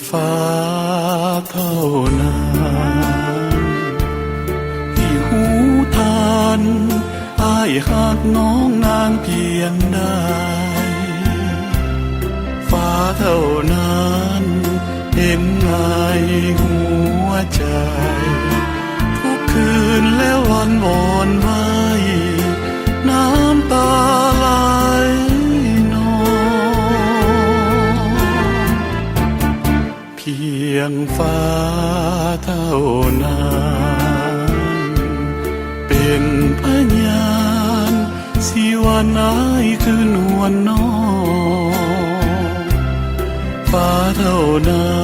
ฟ้าเท่านั้นที่หูทานอ้ายหากน้องนางเพียงได้ฟ้าเท่านั้นเห็นในหัวใจทุกคืนและวันวอนไว้น้ำตาไหลนองเพียงฟ้าเท่านั้นเป็นพยานสิว่านายคือนวลน้องฟ้าเท่านั้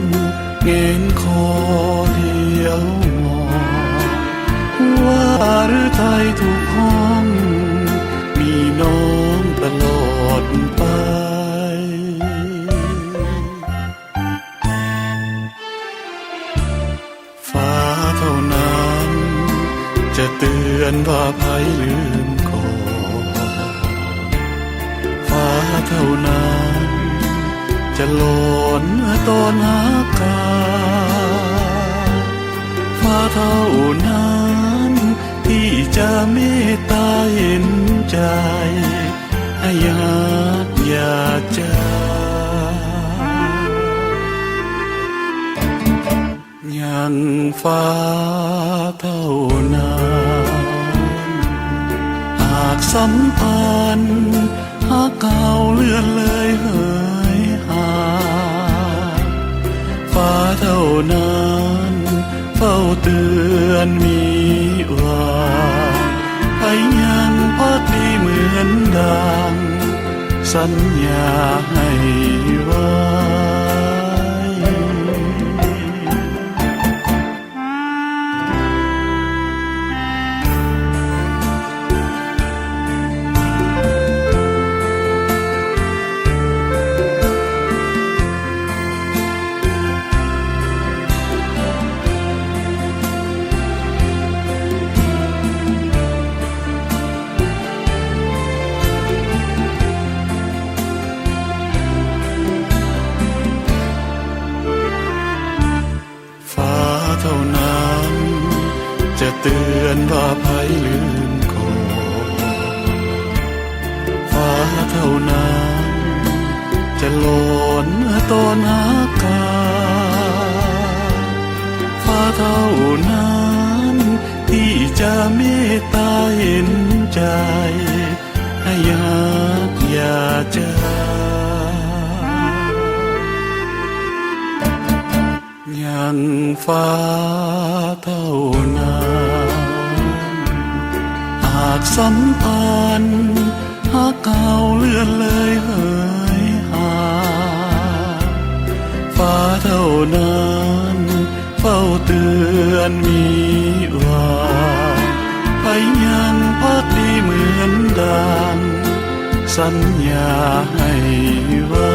นเงนคอเดียวมองว่าหรือไทยทุกห้องมีน้องตลอดไปฟ้าเท่านั้นจะเตือนว่าภัยลืมก่อนฟ้าเท่านั้นจะหลอนตอนหากาฟ้าเท่านั้นที่จะเมตตาเห็นใจให้หักอย่าจายังฟ้าเท่านั้นหากสัมพันธ์หากเก่าเลื่อนเลยเหินฟ้าเท่านั้นเฝ้าเตือนมีว่าให้ยังพักดีเหมือนดังสัญญาให้ไว้เท่านั้นจะเตือนว่าภัยลืมก่อนฟ้าเท่านั้นจะหลอนตอนหากาฟ้าเท่านั้นที่จะเมตตาเห็นใจให้หักอย่าจายังฟ้าเท่านั้นหากสัมพันธ์หากเก่าเลื่อนเลยเหินฟ้าเท่านั้นเฝ้าเตือนมีว่าให้ยังพักดีเหมือนดังสัญญาให้ไว้